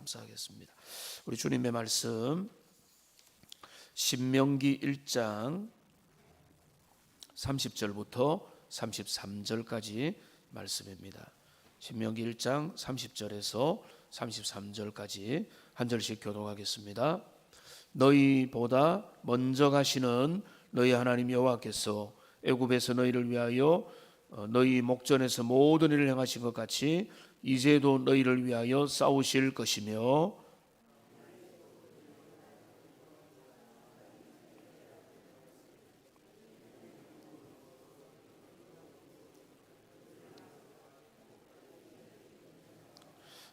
감사하겠습니다. 우리 주님의 말씀 신명기 1장 30절부터 33절까지 말씀입니다. 신명기 1장 30절에서 33절까지 한 절씩 교독하겠습니다. 너희보다 먼저 가시는 너희 하나님 여호와께서 애굽에서 너희를 위하여 너희 목전에서 모든 일을 행하신 것 같이 이제도 너희를 위하여 싸우실 것이며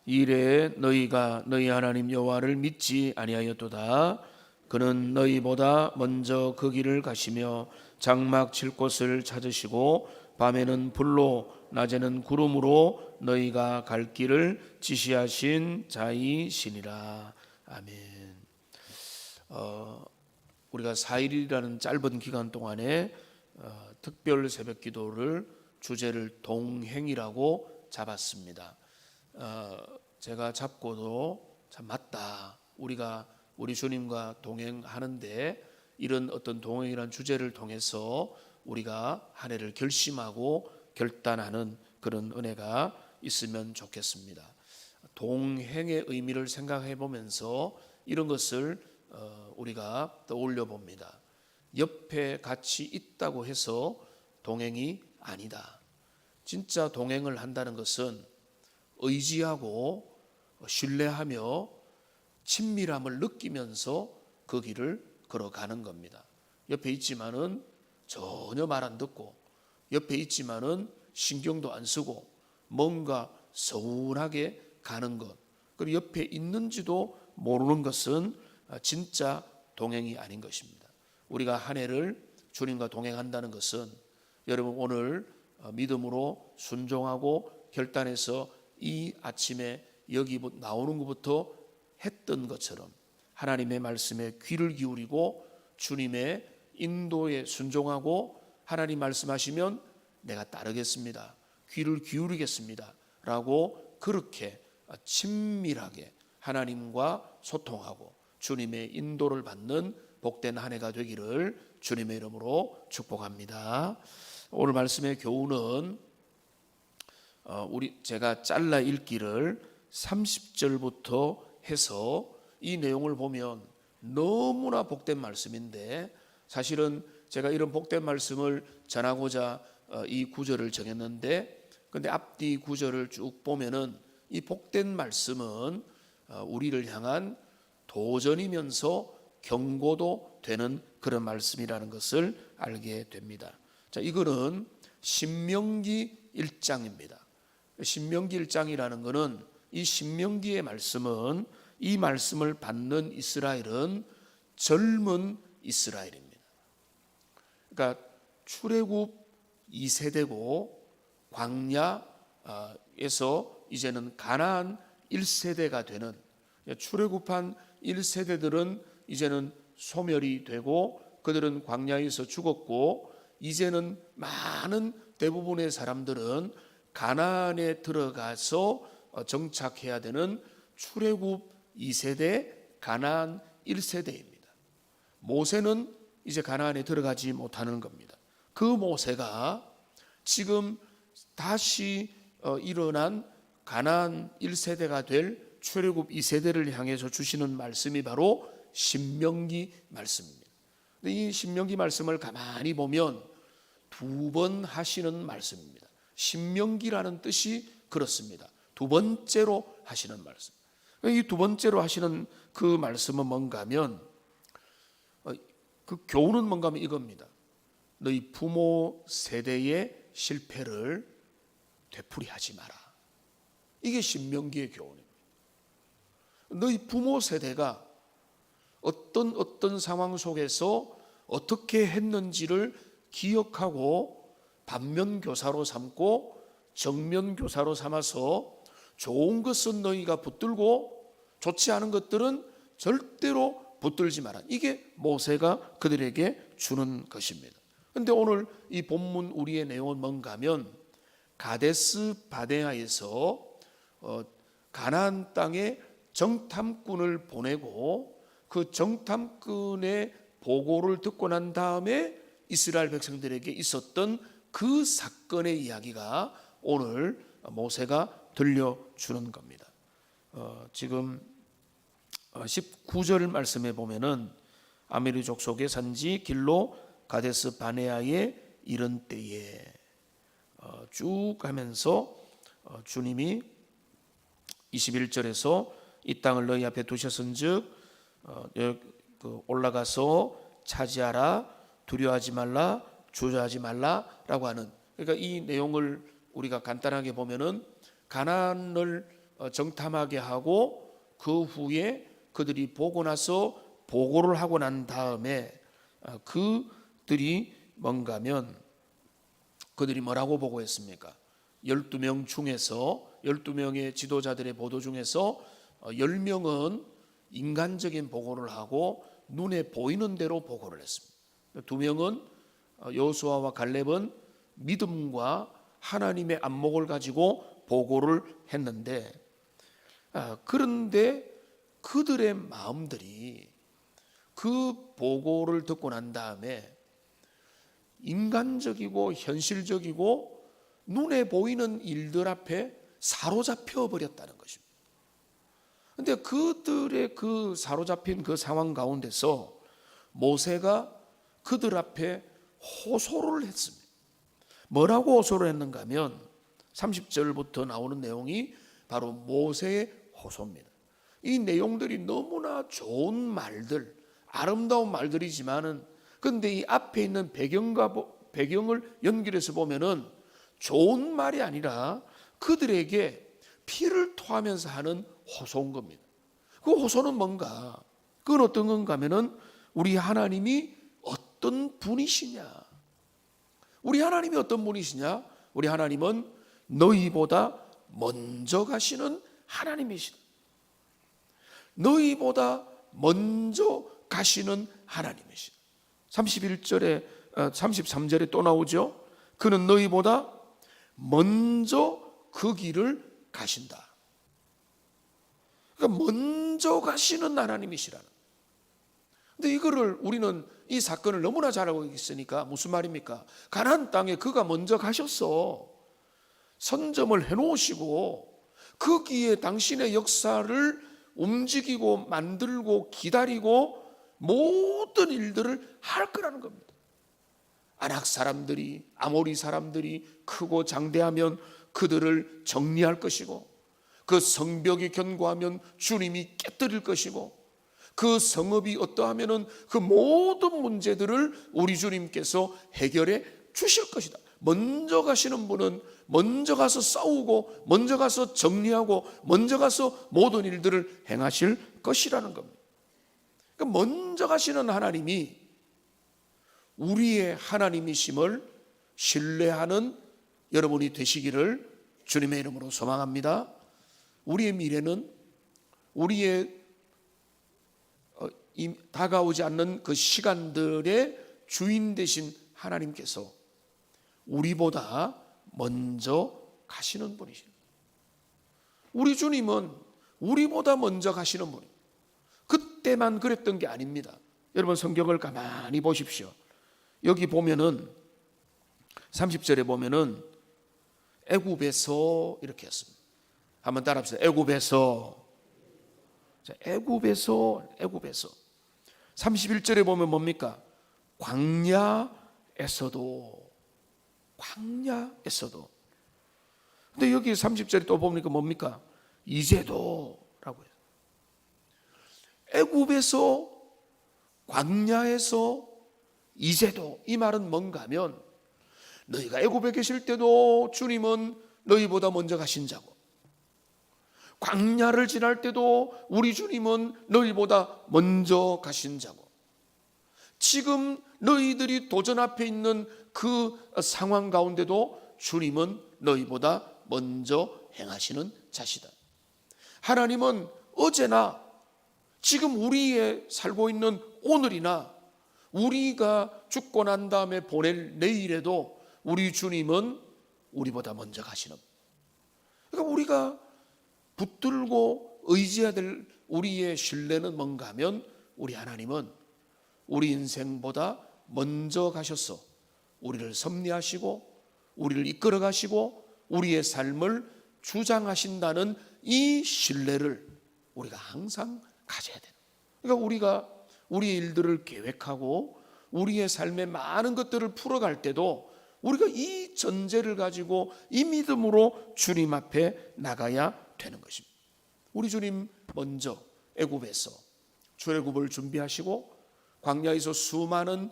이래 너희가 너희 하나님 여호와를 믿지 아니하였도다. 그는 너희보다 먼저 그 길을 가시며 장막 칠 곳을 찾으시고 밤에는 불로 낮에는 구름으로 너희가 갈 길을 지시하신 자이시니라. 아멘. 우리가 4일이라는 짧은 기간 동안에 특별 새벽 기도를 주제를 동행이라고 잡았습니다. 제가 잡고도 참 맞다. 우리가 우리 주님과 동행하는데 이런 어떤 동행이라는 주제를 통해서 우리가 한 해를 결심하고 결단하는 그런 은혜가 있으면 좋겠습니다. 동행의 의미를 생각해 보면서 이런 것을 우리가 떠올려 봅니다. 옆에 같이 있다고 해서 동행이 아니다. 진짜 동행을 한다는 것은 의지하고 신뢰하며 친밀함을 느끼면서 그 길을 걸어가는 겁니다. 옆에 있지만은 전혀 말 안 듣고, 옆에 있지만은 신경도 안 쓰고 뭔가 서운하게 가는 것, 그리고 옆에 있는지도 모르는 것은 진짜 동행이 아닌 것입니다. 우리가 한 해를 주님과 동행한다는 것은 여러분 오늘 믿음으로 순종하고 결단해서 이 아침에 여기 나오는 것부터 했던 것처럼 하나님의 말씀에 귀를 기울이고 주님의 인도에 순종하고 하나님 말씀하시면 내가 따르겠습니다. 귀를 기울이겠습니다. 라고 그렇게 친밀하게 하나님과 소통하고 주님의 인도를 받는 복된 한 해가 되기를 주님의 이름으로 축복합니다. 오늘 말씀의 교훈은 제가 잘라 읽기를 30절부터 해서 이 내용을 보면 너무나 복된 말씀인데 사실은 제가 이런 복된 말씀을 전하고자 이 구절을 정했는데 근데 앞뒤 구절을 쭉 보면은 이 복된 말씀은 우리를 향한 도전이면서 경고도 되는 그런 말씀이라는 것을 알게 됩니다. 자, 이거는 신명기 1장입니다. 신명기 1장이라는 것은 이 신명기의 말씀은 이 말씀을 받는 이스라엘은 젊은 이스라엘입니다. 그러니까 출애굽 2세대고 광야에서 이제는 가나안 1세대가 되는 출애굽한 1세대들은 이제는 소멸이 되고 그들은 광야에서 죽었고 이제는 많은 대부분의 사람들은 가나안에 들어가서 정착해야 되는 출애굽 2세대 가나안 1세대입니다. 모세는 이제 가나안에 들어가지 못하는 겁니다. 그 모세가 지금 다시 일어난 가나안 1세대가 될 출애굽 2세대를 향해서 주시는 말씀이 바로 신명기 말씀입니다. 이 신명기 말씀을 가만히 보면 두 번 하시는 말씀입니다. 신명기라는 뜻이 그렇습니다. 두 번째로 하시는 말씀. 이 두 번째로 하시는 그 말씀은 뭔가 하면 그 교훈은 뭔가 하면 이겁니다. 너희 부모 세대의 실패를 되풀이하지 마라. 이게 신명기의 교훈입니다. 너희 부모 세대가 어떤 상황 속에서 어떻게 했는지를 기억하고 반면교사로 삼고 정면교사로 삼아서 좋은 것은 너희가 붙들고 좋지 않은 것들은 절대로 붙들지 마라. 이게 모세가 그들에게 주는 것입니다. 그런데 오늘 이 본문 우리의 내용은 뭔가 하면 가데스 바네아에서 가나안 땅에 정탐꾼을 보내고 그 정탐꾼의 보고를 듣고 난 다음에 이스라엘 백성들에게 있었던 그 사건의 이야기가 오늘 모세가 들려주는 겁니다. 지금 19절 말씀에 보면은 아메리 족속의 산지 길로 가데스 바네아에 이른 때에 쭉 가면서 주님이 21절에서 이 땅을 너희 앞에 두셨은즉 올라가서 차지하라, 두려워하지 말라, 주저하지 말라라고 하는, 그러니까 이 내용을 우리가 간단하게 보면은 가나안을 정탐하게 하고 그 후에 그들이 보고 나서 보고를 하고 난 다음에 그들이 뭔가면 그들이 뭐라고 보고했습니까? 12명 중에서 12명의 지도자들의 보도 중에서 10명은 인간적인 보고를 하고 눈에 보이는 대로 보고를 했습니다. 2명은 여호수아와 갈렙은 믿음과 하나님의 안목을 가지고 보고를 했는데, 그런데 그들의 마음들이 그 보고를 듣고 난 다음에 인간적이고 현실적이고 눈에 보이는 일들 앞에 사로잡혀 버렸다는 것입니다. 그런데 그들의 그 사로잡힌 그 상황 가운데서 모세가 그들 앞에 호소를 했습니다. 뭐라고 호소를 했는가 하면 30절부터 나오는 내용이 바로 모세의 호소입니다. 이 내용들이 너무나 좋은 말들, 아름다운 말들이지만은 근데 이 앞에 있는 배경을 연결해서 보면은 좋은 말이 아니라 그들에게 피를 토하면서 하는 호소인 겁니다. 그 호소는 뭔가? 그건 어떤 건가 하면은 우리 하나님이 어떤 분이시냐? 우리 하나님이 어떤 분이시냐? 우리 하나님은 너희보다 먼저 가시는 하나님이시다. 너희보다 먼저 가시는 하나님이시다. 33절에 또 나오죠. 그는 너희보다 먼저 그 길을 가신다. 그러니까 먼저 가시는 하나님이시라는. 근데 이거를 우리는 이 사건을 너무나 잘 알고 있으니까 무슨 말입니까? 가나안 땅에 그가 먼저 가셨어. 선점을 해놓으시고 거기에 당신의 역사를 움직이고 만들고 기다리고 모든 일들을 할 거라는 겁니다. 아낙 사람들이, 아모리 사람들이 크고 장대하면 그들을 정리할 것이고, 그 성벽이 견고하면 주님이 깨뜨릴 것이고, 그 성읍이 어떠하면은 그 모든 문제들을 우리 주님께서 해결해 주실 것이다. 먼저 가시는 분은 먼저 가서 싸우고, 먼저 가서 정리하고, 먼저 가서 모든 일들을 행하실 것이라는 겁니다. 그러니까 먼저 가시는 하나님이 우리의 하나님이심을 신뢰하는 여러분이 되시기를 주님의 이름으로 소망합니다. 우리의 미래는 우리의 다가오지 않는 그 시간들의 주인 되신 하나님께서 우리보다 먼저 가시는 분이십니다. 우리 주님은 우리보다 먼저 가시는 분입니다. 그때만 그랬던 게 아닙니다. 여러분 성경을 가만히 보십시오. 여기 보면은 30절에 보면은 애굽에서 이렇게 했습니다. 한번 따라합시다. 애굽에서. 자, 애굽에서. 31절에 보면 뭡니까? 광야에서도. 근데 여기 30절에 또 보니까 뭡니까? 이제도라고 해요. 애굽에서, 광야에서, 이제도. 이 말은 뭔가 하면 너희가 애굽에 계실 때도 주님은 너희보다 먼저 가신 자고, 광야를 지날 때도 우리 주님은 너희보다 먼저 가신 자고, 지금 너희들이 도전 앞에 있는 그 상황 가운데도 주님은 너희보다 먼저 행하시는 자시다. 하나님은 어제나 지금 우리의 살고 있는 오늘이나 우리가 죽고 난 다음에 보낼 내일에도 우리 주님은 우리보다 먼저 가시는. 그러니까 우리가 붙들고 의지해야 될 우리의 신뢰는 뭔가 하면 우리 하나님은 우리 인생보다 먼저 가셔서 우리를 섭리하시고 우리를 이끌어 가시고 우리의 삶을 주장하신다는 이 신뢰를 우리가 항상 가져야 돼요. 그러니까 우리가 우리의 일들을 계획하고 우리의 삶의 많은 것들을 풀어갈 때도 우리가 이 전제를 가지고 이 믿음으로 주님 앞에 나가야 되는 것입니다. 우리 주님 먼저 애굽에서 출애굽을 준비하시고 광야에서 수많은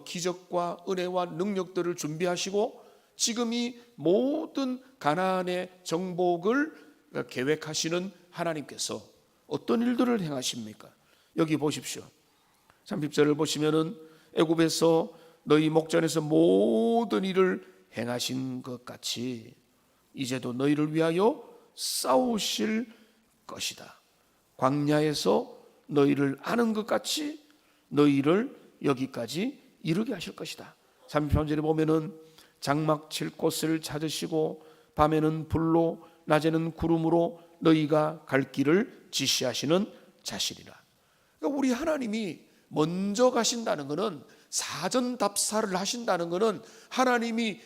기적과 은혜와 능력들을 준비하시고 지금 이 모든 가나안의 정복을 계획하시는 하나님께서 어떤 일들을 행하십니까? 여기 보십시오. 30절을 보시면은 애굽에서 너희 목전에서 모든 일을 행하신 것 같이 이제도 너희를 위하여 싸우실 것이다. 광야에서 너희를 아는 것 같이 너희를 여기까지 이르게 하실 것이다. 33절에 보면은 장막 칠 곳을 찾으시고 밤에는 불로 낮에는 구름으로 너희가 갈 길을 지시하시는 자시리라. 그러니까 우리 하나님이 먼저 가신다는 것은 사전 답사를 하신다는 것은 하나님이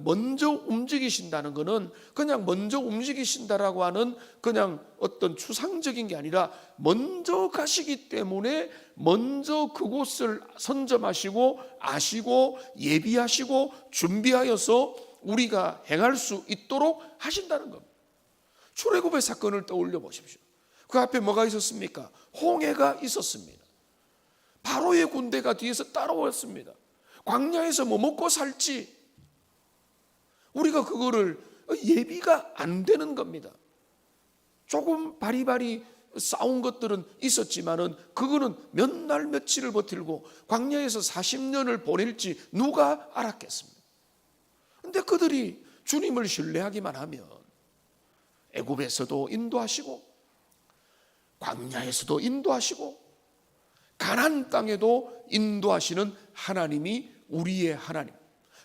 먼저 움직이신다는 것은 그냥 먼저 움직이신다라고 하는 그냥 어떤 추상적인 게 아니라 먼저 가시기 때문에 먼저 그곳을 선점하시고 아시고 예비하시고 준비하여서 우리가 행할 수 있도록 하신다는 겁니다. 출애굽의 사건을 떠올려 보십시오. 그 앞에 뭐가 있었습니까? 홍해가 있었습니다. 바로의 군대가 뒤에서 따라왔습니다. 광야에서 뭐 먹고 살지 우리가 그거를 예비가 안 되는 겁니다. 조금 바리바리 싸운 것들은 있었지만은 그거는 몇 날 며칠을 버티고 광야에서 40년을 보낼지 누가 알았겠습니까? 근데 그들이 주님을 신뢰하기만 하면 애굽에서도 인도하시고 광야에서도 인도하시고 가나안 땅에도 인도하시는 하나님이 우리의 하나님,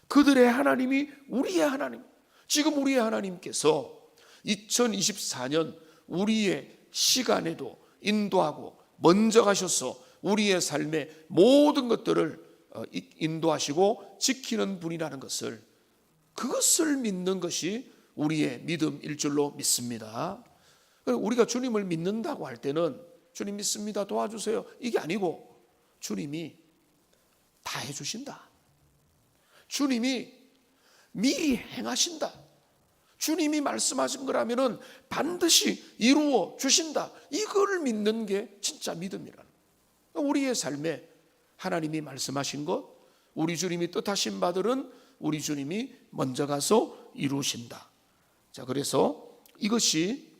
그들의 하나님이 우리의 하나님. 지금 우리의 하나님께서 2024년 우리의 시간에도 인도하고 먼저 가셔서 우리의 삶의 모든 것들을 인도하시고 지키는 분이라는 것을, 그것을 믿는 것이 우리의 믿음일 줄로 믿습니다. 우리가 주님을 믿는다고 할 때는 주님 믿습니다, 도와주세요, 이게 아니고 주님이 다 해주신다. 주님이 미리 행하신다. 주님이 말씀하신 거라면은 반드시 이루어 주신다. 이걸 믿는 게 진짜 믿음이라는 거예요. 우리의 삶에 하나님이 말씀하신 것, 우리 주님이 뜻하신 바들은 우리 주님이 먼저 가서 이루신다. 자, 그래서 이것이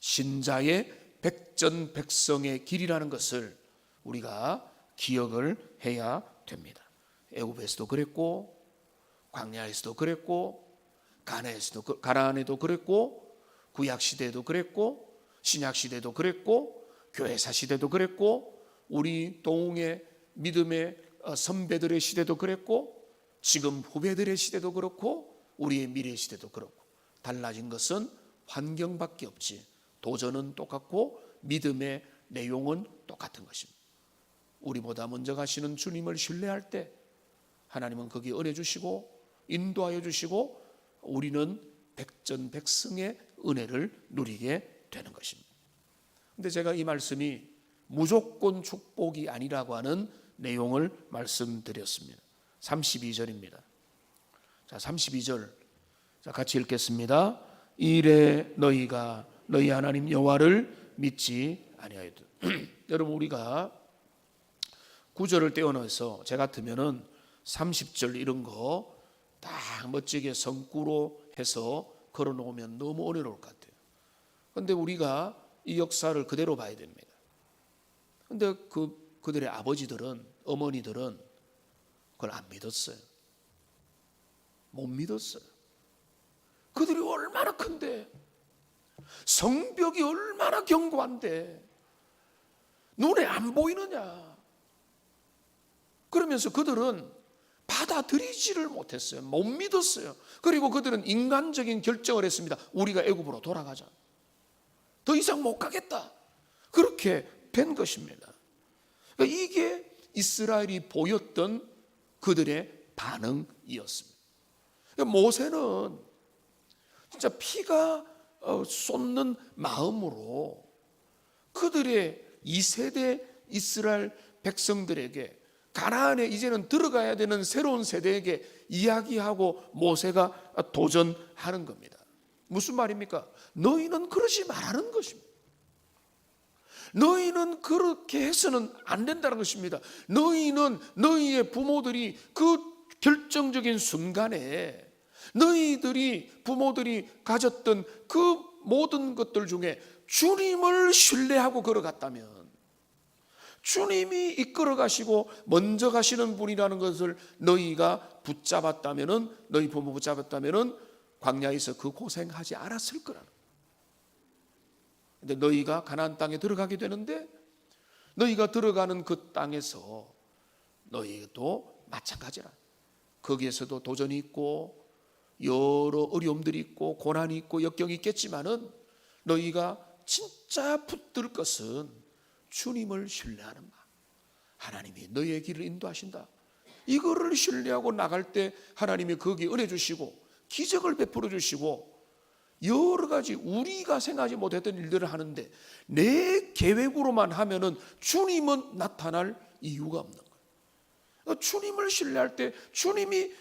신자의 백전백성의 길이라는 것을 우리가 기억을 해야 됩니다. 애굽에서도 그랬고 광야에서도 그랬고 가나안에도 그랬고 구약시대에도 그랬고 신약시대에도 그랬고 교회사 시대도 그랬고 우리 동의 믿음의 선배들의 시대도 그랬고 지금 후배들의 시대도 그렇고 우리의 미래 시대도 그렇고 달라진 것은 환경밖에 없지 도전은 똑같고 믿음의 내용은 똑같은 것입니다. 우리보다 먼저 가시는 주님을 신뢰할 때 하나님은 거기에 은혜 주시고 인도하여 주시고 우리는 백전백승의 은혜를 누리게 되는 것입니다. 그런데 제가 이 말씀이 무조건 축복이 아니라고 하는 내용을 말씀드렸습니다. 32절입니다. 자, 32절. 자, 같이 읽겠습니다. 이래 너희가 너희 하나님 여호와를 믿지 아니하여도. 여러분, 우리가 구절을 떼어넣어서 제 같으면은 30절 이런 거 딱 멋지게 성구로 해서 걸어놓으면 너무 어려울 것 같아요. 그런데 우리가 이 역사를 그대로 봐야 됩니다. 그런데 그들의 아버지들은, 어머니들은 그걸 안 믿었어요. 못 믿었어요. 그들이 얼마나 큰데, 성벽이 얼마나 견고한데 눈에 안 보이느냐. 그러면서 그들은 받아들이지를 못했어요. 못 믿었어요. 그리고 그들은 인간적인 결정을 했습니다. 우리가 애굽으로 돌아가자. 더 이상 못 가겠다. 그렇게 된 것입니다. 그러니까 이게 이스라엘이 보였던 그들의 반응이었습니다. 그러니까 모세는 진짜 피가 쏟는 마음으로 그들의 2세대 이스라엘 백성들에게 가나안에 이제는 들어가야 되는 새로운 세대에게 이야기하고 모세가 도전하는 겁니다. 무슨 말입니까? 너희는 그러지 말라는 것입니다. 너희는 그렇게 해서는 안 된다는 것입니다. 너희는 너희의 부모들이 그 결정적인 순간에 너희들이 부모들이 가졌던 그 모든 것들 중에 주님을 신뢰하고 걸어갔다면, 주님이 이끌어 가시고 먼저 가시는 분이라는 것을 너희가 붙잡았다면은, 너희 부모 붙잡았다면은 광야에서 그 고생하지 않았을 거라는 거예요. 근데 너희가 가나안 땅에 들어가게 되는데, 너희가 들어가는 그 땅에서 너희도 마찬가지라. 거기에서도 도전이 있고 여러 어려움들이 있고 고난이 있고 역경이 있겠지만은 너희가 진짜 붙들 것은 주님을 신뢰하는 마음. 하나님이 너희의 길을 인도하신다. 이거를 신뢰하고 나갈 때 하나님이 거기에 은혜 주시고 기적을 베풀어 주시고 여러 가지 우리가 생각하지 못했던 일들을 하는데 내 계획으로만 하면은 주님은 나타날 이유가 없는 거예요. 주님을 신뢰할 때 주님이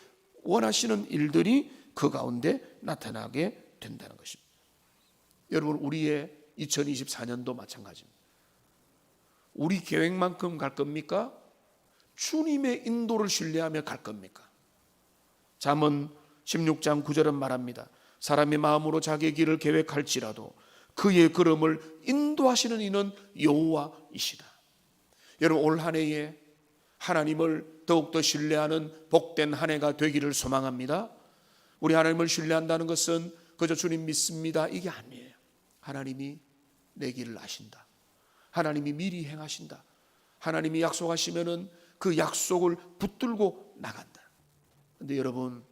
원하시는 일들이 그 가운데 나타나게 된다는 것입니다. 여러분, 우리의 2024년도 마찬가지입니다. 우리 계획만큼 갈 겁니까? 주님의 인도를 신뢰하며 갈 겁니까? 잠언 16장 9절은 말합니다. 사람의 마음으로 자기의 길을 계획할지라도 그의 걸음을 인도하시는 이는 여호와이시다. 여러분, 올 한 해에 하나님을 더욱더 신뢰하는 복된 한 해가 되기를 소망합니다. 우리 하나님을 신뢰한다는 것은 그저 주님 믿습니다 이게 아니에요. 하나님이 내 길을 아신다. 하나님이 미리 행하신다. 하나님이 약속하시면은 그 약속을 붙들고 나간다. 그런데 여러분,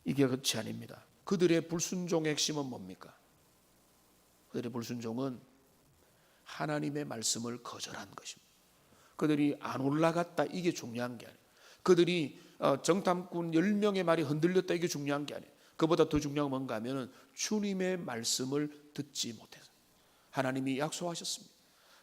이게 끝이 아닙니다. 그들의 불순종의 핵심은 뭡니까? 그들의 불순종은 하나님의 말씀을 거절한 것입니다. 그들이 안 올라갔다 이게 중요한 게 아니에요. 그들이 정탐꾼 10명의 말이 흔들렸다 이게 중요한 게 아니에요. 그보다 더 중요한 건 뭔가 하면은 주님의 말씀을 듣지 못해서. 하나님이 약속하셨습니다.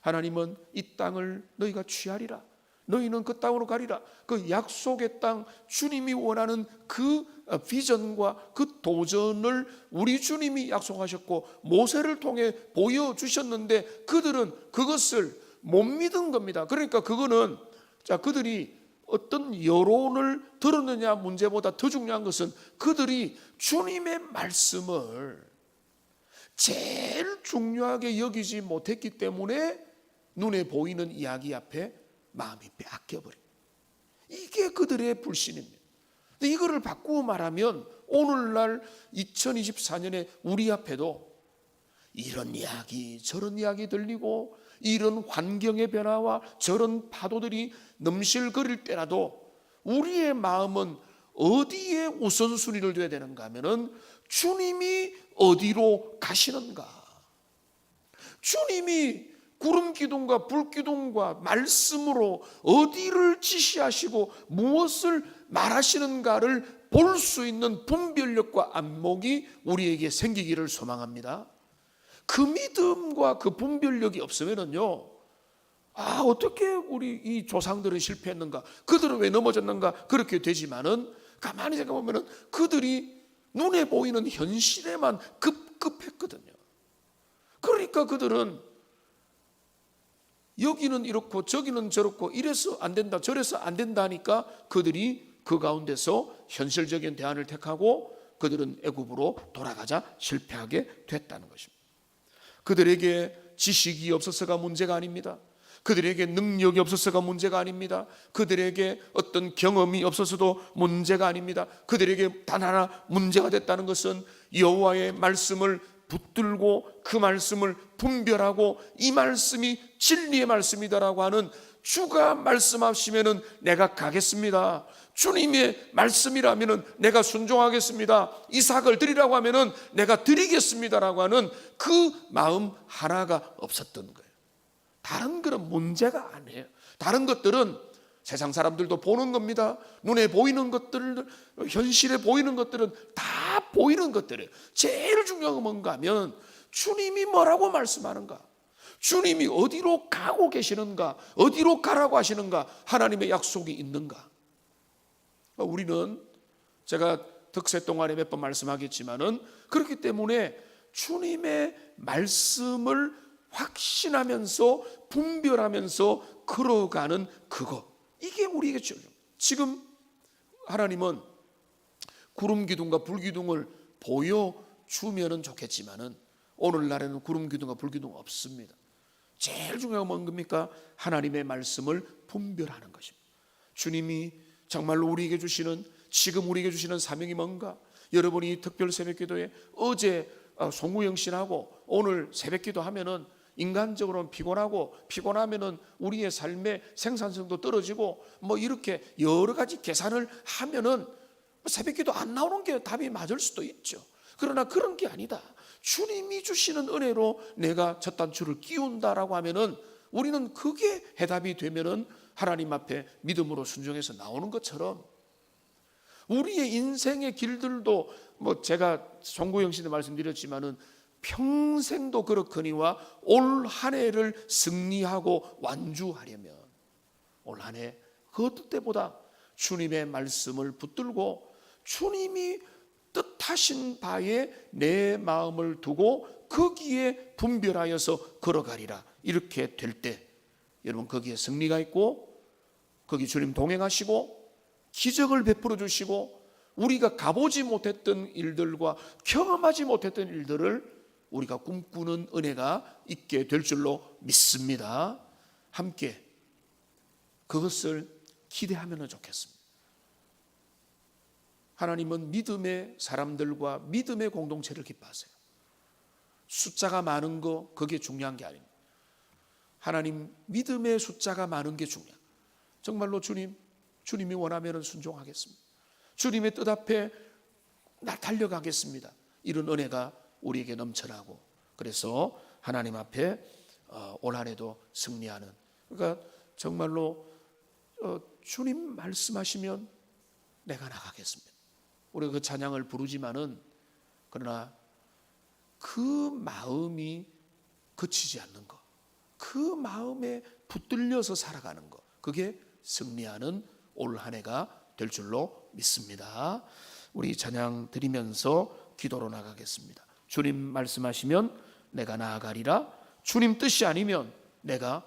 하나님은 이 땅을 너희가 취하리라. 너희는 그 땅으로 가리라. 그 약속의 땅, 주님이 원하는 그 비전과 그 도전을 우리 주님이 약속하셨고 모세를 통해 보여주셨는데 그들은 그것을 못 믿은 겁니다. 그러니까 그거는 그들이 어떤 여론을 들었느냐 문제보다 더 중요한 것은 그들이 주님의 말씀을 제일 중요하게 여기지 못했기 때문에 눈에 보이는 이야기 앞에 마음이 빼앗겨버린, 이게 그들의 불신입니다. 근데 이거를 바꾸어 말하면 오늘날 2024년에 우리 앞에도 이런 이야기 저런 이야기 들리고 이런 환경의 변화와 저런 파도들이 넘실거릴 때라도 우리의 마음은 어디에 우선순위를 둬야 되는가 하면은 주님이 어디로 가시는가, 주님이 구름 기둥과 불 기둥과 말씀으로 어디를 지시하시고 무엇을 말하시는가를 볼 수 있는 분별력과 안목이 우리에게 생기기를 소망합니다. 그 믿음과 그 분별력이 없으면은요, 어떻게 우리 이 조상들은 실패했는가, 그들은 왜 넘어졌는가, 그렇게 되지만은 가만히 생각해보면은 그들이 눈에 보이는 현실에만 급급했거든요. 그러니까 그들은 여기는 이렇고 저기는 저렇고 이래서 안 된다 저래서 안 된다 하니까 그들이 그 가운데서 현실적인 대안을 택하고 그들은 애굽으로 돌아가자 실패하게 됐다는 것입니다. 그들에게 지식이 없어서가 문제가 아닙니다. 그들에게 능력이 없어서가 문제가 아닙니다. 그들에게 어떤 경험이 없어서도 문제가 아닙니다. 그들에게 단 하나 문제가 됐다는 것은 여호와의 말씀을 붙들고 그 말씀을 분별하고 이 말씀이 진리의 말씀이다라고 하는 주가 말씀하시면은 내가 가겠습니다. 주님의 말씀이라면은 내가 순종하겠습니다. 이삭을 드리라고 하면은 내가 드리겠습니다라고 하는 그 마음 하나가 없었던 거예요. 다른 그런 문제가 아니에요. 다른 것들은 세상 사람들도 보는 겁니다. 눈에 보이는 것들, 현실에 보이는 것들은 다 보이는 것들이에요. 제일 중요한 건 뭔가 하면 주님이 뭐라고 말씀하는가, 주님이 어디로 가고 계시는가, 어디로 가라고 하시는가, 하나님의 약속이 있는가. 우리는 제가 득세 동안에 몇 번 말씀하겠지만은 그렇기 때문에 주님의 말씀을 확신하면서 분별하면서 걸어가는 그거, 이게 우리에게 중요해요. 지금 하나님은 구름 기둥과 불 기둥을 보여주면은 좋겠지만은 오늘날에는 구름 기둥과 불 기둥 없습니다. 제일 중요한 건 뭡니까? 하나님의 말씀을 분별하는 것입니다. 주님이 정말로 우리에게 주시는, 지금 우리에게 주시는 사명이 뭔가? 여러분이 특별 새벽기도에 어제 송구영 씨하고 오늘 새벽기도 하면은 인간적으로는 피곤하면은 우리의 삶의 생산성도 떨어지고 뭐 이렇게 여러 가지 계산을 하면은 새벽기도 안 나오는 게 답이 맞을 수도 있죠. 그러나 그런 게 아니다. 주님이 주시는 은혜로 내가 첫 단추를 끼운다라고 하면은 우리는 그게 해답이 되면은 하나님 앞에 믿음으로 순종해서 나오는 것처럼 우리의 인생의 길들도 뭐 제가 송구영 씨도 말씀드렸지만은 평생도 그렇거니와 올 한 해를 승리하고 완주하려면 올 한 해 그 어떤 때보다 주님의 말씀을 붙들고 주님이 뜻하신 바에 내 마음을 두고 거기에 분별하여서 걸어가리라. 이렇게 될 때 여러분 거기에 승리가 있고 거기 주님 동행하시고 기적을 베풀어 주시고 우리가 가보지 못했던 일들과 경험하지 못했던 일들을 우리가 꿈꾸는 은혜가 있게 될 줄로 믿습니다. 함께 그것을 기대하면 좋겠습니다. 하나님은 믿음의 사람들과 믿음의 공동체를 기뻐하세요. 숫자가 많은 거 그게 중요한 게 아닙니다. 하나님 믿음의 숫자가 많은 게 중요해요. 정말로 주님이 원하면 순종하겠습니다. 주님의 뜻 앞에 나 달려가겠습니다. 이런 은혜가 우리에게 넘쳐나고 그래서 하나님 앞에 올 한 해도 승리하는, 그러니까 정말로 주님 말씀하시면 내가 나가겠습니다. 우리가 그 찬양을 부르지만은 그러나 그 마음이 그치지 않는 것, 그 마음에 붙들려서 살아가는 것, 그게 승리하는 올 한 해가 될 줄로 믿습니다. 우리 찬양 드리면서 기도로 나가겠습니다. 주님 말씀하시면 내가 나아가리라. 주님 뜻이 아니면 내가